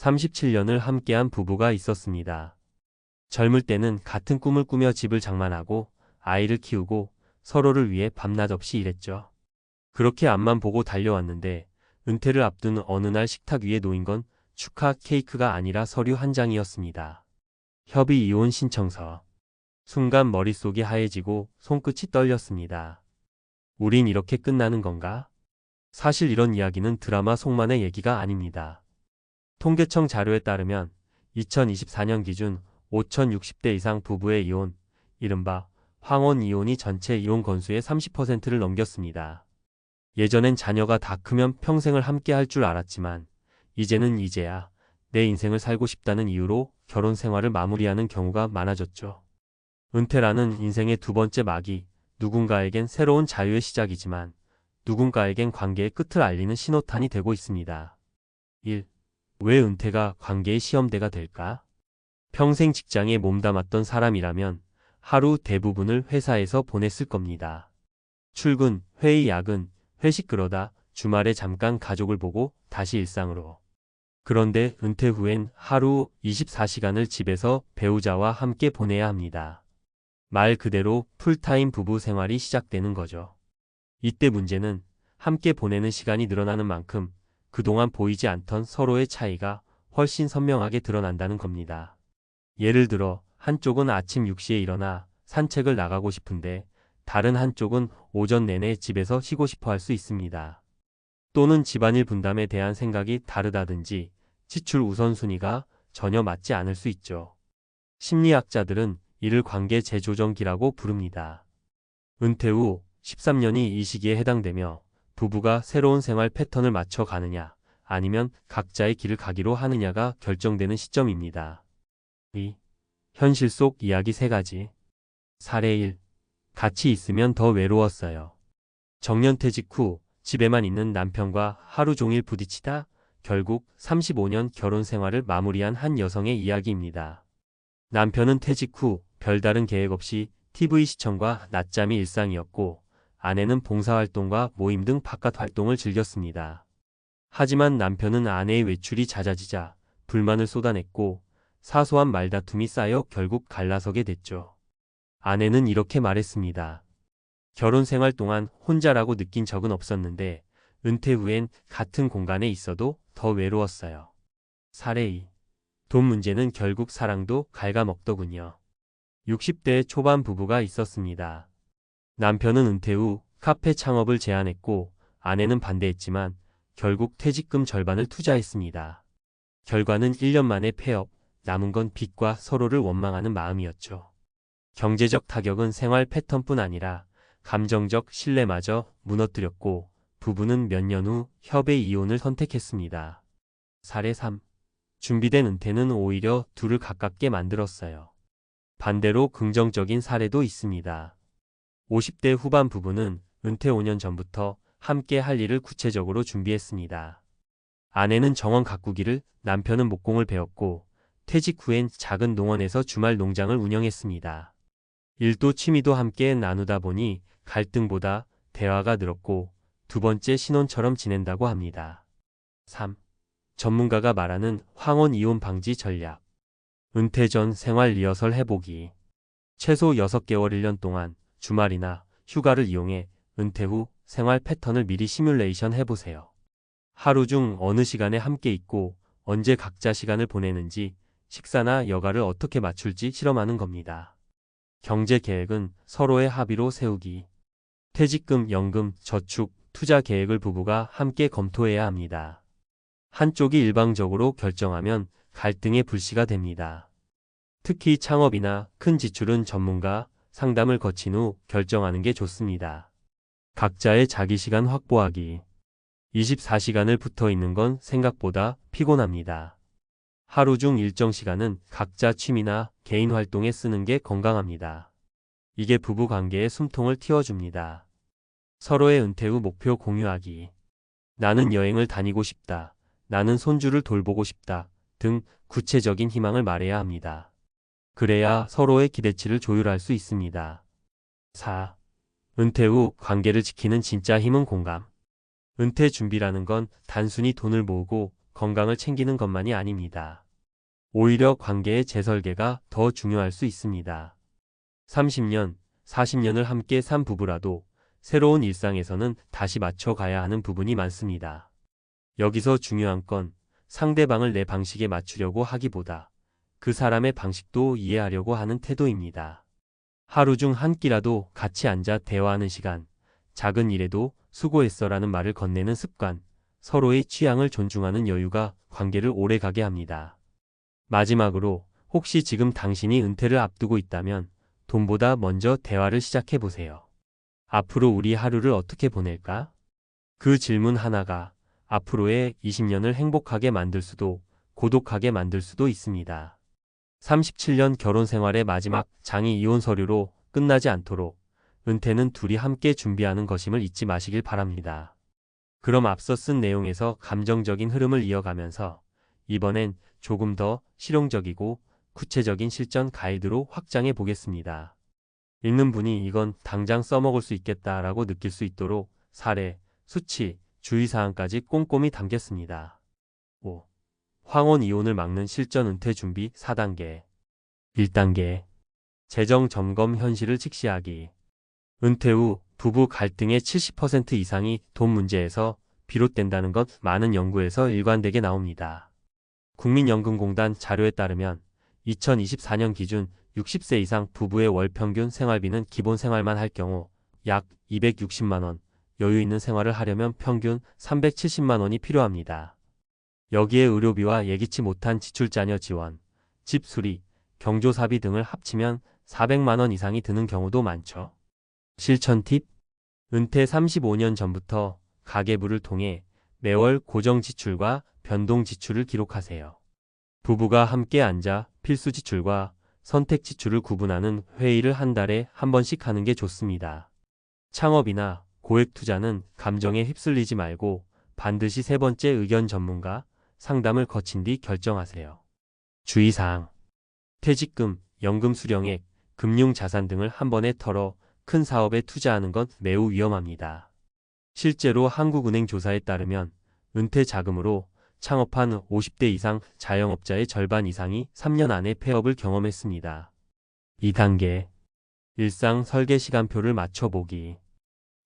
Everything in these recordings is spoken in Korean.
37년을 함께한 부부가 있었습니다. 젊을 때는 같은 꿈을 꾸며 집을 장만하고 아이를 키우고 서로를 위해 밤낮 없이 일했죠. 그렇게 앞만 보고 달려왔는데 은퇴를 앞둔 어느 날 식탁 위에 놓인 건 축하 케이크가 아니라 서류 한 장이었습니다. 협의 이혼 신청서. 순간 머릿속이 하얘지고 손끝이 떨렸습니다. 우린 이렇게 끝나는 건가? 사실 이런 이야기는 드라마 속만의 얘기가 아닙니다. 통계청 자료에 따르면 2024년 기준 5,060대 이상 부부의 이혼, 이른바 황혼 이혼이 전체 이혼 건수의 30%를 넘겼습니다. 예전엔 자녀가 다 크면 평생을 함께 할 줄 알았지만 이제는 이제야 내 인생을 살고 싶다는 이유로 결혼 생활을 마무리하는 경우가 많아졌죠. 은퇴라는 인생의 두 번째 막이 누군가에겐 새로운 자유의 시작이지만 누군가에겐 관계의 끝을 알리는 신호탄이 되고 있습니다. 1. 왜 은퇴가 관계의 시험대가 될까? 평생 직장에 몸담았던 사람이라면 하루 대부분을 회사에서 보냈을 겁니다. 출근, 회의, 야근, 회식 그러다 주말에 잠깐 가족을 보고 다시 일상으로. 그런데 은퇴 후엔 하루 24시간을 집에서 배우자와 함께 보내야 합니다. 말 그대로 풀타임 부부 생활이 시작되는 거죠. 이때 문제는 함께 보내는 시간이 늘어나는 만큼 그동안 보이지 않던 서로의 차이가 훨씬 선명하게 드러난다는 겁니다. 예를 들어 한쪽은 아침 6시에 일어나 산책을 나가고 싶은데 다른 한쪽은 오전 내내 집에서 쉬고 싶어 할 수 있습니다. 또는 집안일 분담에 대한 생각이 다르다든지 지출 우선순위가 전혀 맞지 않을 수 있죠. 심리학자들은 이를 관계 재조정기라고 부릅니다. 은퇴 후 13년이 이 시기에 해당되며 부부가 새로운 생활 패턴을 맞춰 가느냐 아니면 각자의 길을 가기로 하느냐가 결정되는 시점입니다. 2. 현실 속 이야기 3가지. 사례 1. 같이 있으면 더 외로웠어요. 정년퇴직 후 집에만 있는 남편과 하루 종일 부딪히다 결국 35년 결혼 생활을 마무리한 한 여성의 이야기입니다. 남편은 퇴직 후 별다른 계획 없이 TV 시청과 낮잠이 일상이었고 아내는 봉사활동과 모임 등 바깥 활동을 즐겼습니다. 하지만 남편은 아내의 외출이 잦아지자 불만을 쏟아냈고 사소한 말다툼이 쌓여 결국 갈라서게 됐죠. 아내는 이렇게 말했습니다. 결혼 생활 동안 혼자라고 느낀 적은 없었는데 은퇴 후엔 같은 공간에 있어도 더 외로웠어요. 사례 2. 돈 문제는 결국 사랑도 갉아먹더군요. 60대 초반 부부가 있었습니다. 남편은 은퇴 후 카페 창업을 제안했고 아내는 반대했지만 결국 퇴직금 절반을 투자했습니다. 결과는 1년 만에 폐업, 남은 건 빚과 서로를 원망하는 마음이었죠. 경제적 타격은 생활 패턴뿐 아니라 감정적 신뢰마저 무너뜨렸고 부부는 몇 년 후 협의 이혼을 선택했습니다. 사례 3. 준비된 은퇴는 오히려 둘을 가깝게 만들었어요. 반대로 긍정적인 사례도 있습니다. 50대 후반 부부는 은퇴 5년 전부터 함께 할 일을 구체적으로 준비했습니다. 아내는 정원 가꾸기를, 남편은 목공을 배웠고 퇴직 후엔 작은 농원에서 주말 농장을 운영했습니다. 일도 취미도 함께 나누다 보니 갈등보다 대화가 늘었고 두 번째 신혼처럼 지낸다고 합니다. 3. 전문가가 말하는 황혼 이혼 방지 전략. 은퇴 전 생활 리허설 해보기. 최소 6개월 1년 동안 주말이나 휴가를 이용해 은퇴 후 생활 패턴을 미리 시뮬레이션 해보세요. 하루 중 어느 시간에 함께 있고 언제 각자 시간을 보내는지, 식사나 여가를 어떻게 맞출지 실험하는 겁니다. 경제 계획은 서로의 합의로 세우기. 퇴직금, 연금, 저축, 투자 계획을 부부가 함께 검토해야 합니다. 한쪽이 일방적으로 결정하면 갈등의 불씨가 됩니다. 특히 창업이나 큰 지출은 전문가 상담을 거친 후 결정하는 게 좋습니다. 각자의 자기 시간 확보하기. 24시간을 붙어 있는 건 생각보다 피곤합니다. 하루 중 일정 시간은 각자 취미나 개인 활동에 쓰는 게 건강합니다. 이게 부부 관계의 숨통을 틔워줍니다. 서로의 은퇴 후 목표 공유하기. 나는 여행을 다니고 싶다. 나는 손주를 돌보고 싶다. 등 구체적인 희망을 말해야 합니다. 그래야 서로의 기대치를 조율할 수 있습니다. 4. 은퇴 후 관계를 지키는 진짜 힘은 공감. 은퇴 준비라는 건 단순히 돈을 모으고 건강을 챙기는 것만이 아닙니다. 오히려 관계의 재설계가 더 중요할 수 있습니다. 30년, 40년을 함께 산 부부라도 새로운 일상에서는 다시 맞춰가야 하는 부분이 많습니다. 여기서 중요한 건 상대방을 내 방식에 맞추려고 하기보다 그 사람의 방식도 이해하려고 하는 태도입니다. 하루 중 한 끼라도 같이 앉아 대화하는 시간, 작은 일에도 수고했어라는 말을 건네는 습관, 서로의 취향을 존중하는 여유가 관계를 오래가게 합니다. 마지막으로 혹시 지금 당신이 은퇴를 앞두고 있다면 돈보다 먼저 대화를 시작해 보세요. 앞으로 우리 하루를 어떻게 보낼까? 그 질문 하나가 앞으로의 20년을 행복하게 만들 수도 고독하게 만들 수도 있습니다. 37년 결혼 생활의 마지막 장이 이혼 서류로 끝나지 않도록 은퇴는 둘이 함께 준비하는 것임을 잊지 마시길 바랍니다. 그럼 앞서 쓴 내용에서 감정적인 흐름을 이어가면서 이번엔 조금 더 실용적이고 구체적인 실전 가이드로 확장해 보겠습니다. 읽는 분이 이건 당장 써먹을 수 있겠다라고 느낄 수 있도록 사례, 수치, 주의사항까지 꼼꼼히 담겼습니다. 5. 황혼 이혼을 막는 실전 은퇴 준비 4단계. 1단계. 재정 점검 현실을 직시하기. 은퇴 후 부부 갈등의 70% 이상이 돈 문제에서 비롯된다는 것 많은 연구에서 일관되게 나옵니다. 국민연금공단 자료에 따르면 2024년 기준 60세 이상 부부의 월 평균 생활비는 기본 생활만 할 경우 약 260만 원, 여유 있는 생활을 하려면 평균 370만 원이 필요합니다. 여기에 의료비와 예기치 못한 지출 자녀 지원, 집 수리, 경조사비 등을 합치면 400만 원 이상이 드는 경우도 많죠. 실천 팁. 은퇴 35년 전부터 가계부를 통해 매월 고정 지출과 변동 지출을 기록하세요. 부부가 함께 앉아 필수 지출과 선택 지출을 구분하는 회의를 한 달에 한 번씩 하는 게 좋습니다. 창업이나 고액 투자는 감정에 휩쓸리지 말고 반드시 세 번째 의견 전문가, 상담을 거친 뒤 결정하세요. 주의사항. 퇴직금, 연금 수령액, 금융자산 등을 한 번에 털어 큰 사업에 투자하는 건 매우 위험합니다. 실제로 한국은행 조사에 따르면 은퇴 자금으로 창업한 50대 이상 자영업자의 절반 이상이 3년 안에 폐업을 경험했습니다. 2단계. 일상 설계 시간표를 맞춰보기.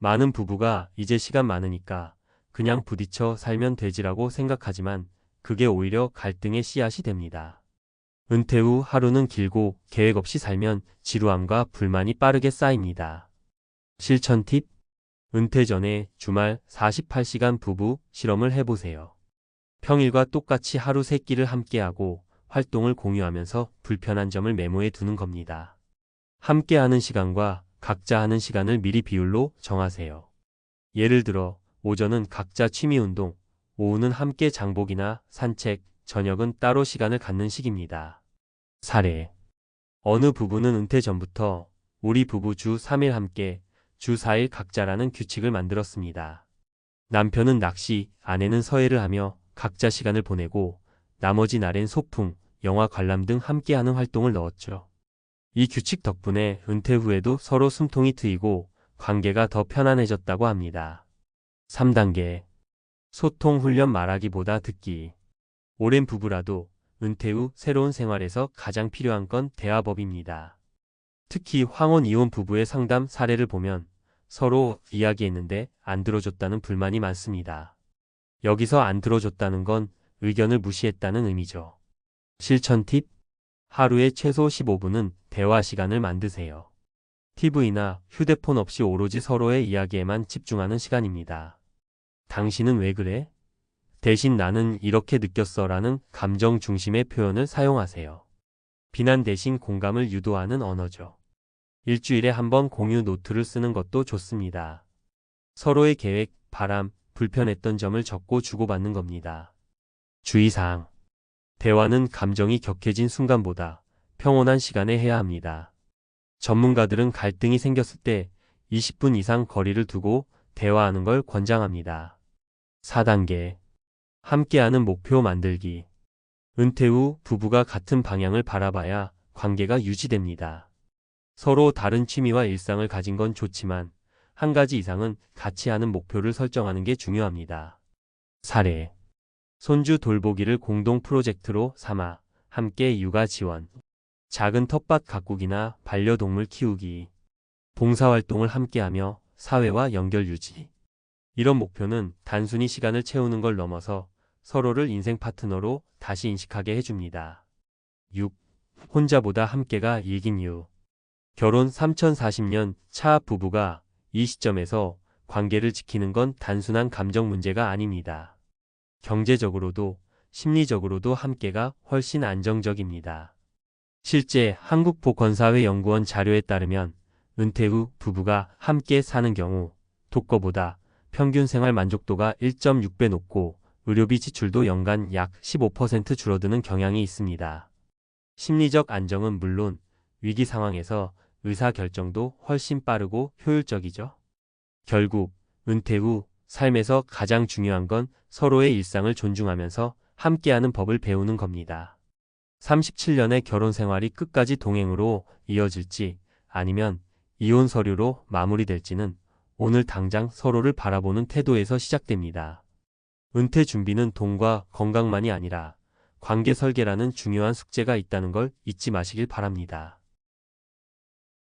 많은 부부가 이제 시간 많으니까 그냥 부딪혀 살면 되지라고 생각하지만 그게 오히려 갈등의 씨앗이 됩니다. 은퇴 후 하루는 길고 계획 없이 살면 지루함과 불만이 빠르게 쌓입니다. 실천 팁. 은퇴 전에 주말 48시간 부부 실험을 해보세요. 평일과 똑같이 하루 3끼를 함께하고 활동을 공유하면서 불편한 점을 메모해 두는 겁니다. 함께하는 시간과 각자 하는 시간을 미리 비율로 정하세요. 예를 들어 오전은 각자 취미 운동, 오후는 함께 장보기나 산책, 저녁은 따로 시간을 갖는 식입니다. 사례. 어느 부부는 은퇴 전부터 우리 부부 주 3일 함께, 주 4일 각자라는 규칙을 만들었습니다. 남편은 낚시, 아내는 서예를 하며 각자 시간을 보내고 나머지 날엔 소풍, 영화 관람 등 함께하는 활동을 넣었죠. 이 규칙 덕분에 은퇴 후에도 서로 숨통이 트이고 관계가 더 편안해졌다고 합니다. 3단계. 소통 훈련 말하기보다 듣기. 오랜 부부라도 은퇴 후 새로운 생활에서 가장 필요한 건 대화법입니다. 특히 황혼 이혼 부부의 상담 사례를 보면 서로 이야기했는데 안 들어줬다는 불만이 많습니다. 여기서 안 들어줬다는 건 의견을 무시했다는 의미죠. 실천 팁. 하루에 최소 15분은 대화 시간을 만드세요. TV나 휴대폰 없이 오로지 서로의 이야기에만 집중하는 시간입니다. 당신은 왜 그래? 대신 나는 이렇게 느꼈어 라는 감정 중심의 표현을 사용하세요. 비난 대신 공감을 유도하는 언어죠. 일주일에 한 번 공유 노트를 쓰는 것도 좋습니다. 서로의 계획, 바람, 불편했던 점을 적고 주고받는 겁니다. 주의사항. 대화는 감정이 격해진 순간보다 평온한 시간에 해야 합니다. 전문가들은 갈등이 생겼을 때 20분 이상 거리를 두고 대화하는 걸 권장합니다. 4단계. 함께하는 목표 만들기. 은퇴 후 부부가 같은 방향을 바라봐야 관계가 유지됩니다. 서로 다른 취미와 일상을 가진 건 좋지만 한 가지 이상은 같이 하는 목표를 설정하는 게 중요합니다. 사례. 손주 돌보기를 공동 프로젝트로 삼아 함께 육아 지원, 작은 텃밭 가꾸기나 반려동물 키우기, 봉사활동을 함께하며 사회와 연결 유지. 이런 목표는 단순히 시간을 채우는 걸 넘어서 서로를 인생 파트너로 다시 인식하게 해줍니다. 6. 혼자보다 함께가 이긴 이유. 결혼 3040년 차 부부가 이 시점에서 관계를 지키는 건 단순한 감정 문제가 아닙니다. 경제적으로도 심리적으로도 함께가 훨씬 안정적입니다. 실제 한국보건사회연구원 자료에 따르면 은퇴 후 부부가 함께 사는 경우 독거보다 평균 생활 만족도가 1.6배 높고 의료비 지출도 연간 약 15% 줄어드는 경향이 있습니다. 심리적 안정은 물론 위기 상황에서 의사 결정도 훨씬 빠르고 효율적이죠. 결국 은퇴 후 삶에서 가장 중요한 건 서로의 일상을 존중하면서 함께하는 법을 배우는 겁니다. 37년의 결혼 생활이 끝까지 동행으로 이어질지 아니면 이혼 서류로 마무리될지는 오늘 당장 서로를 바라보는 태도에서 시작됩니다. 은퇴 준비는 돈과 건강만이 아니라 관계 설계라는 중요한 숙제가 있다는 걸 잊지 마시길 바랍니다.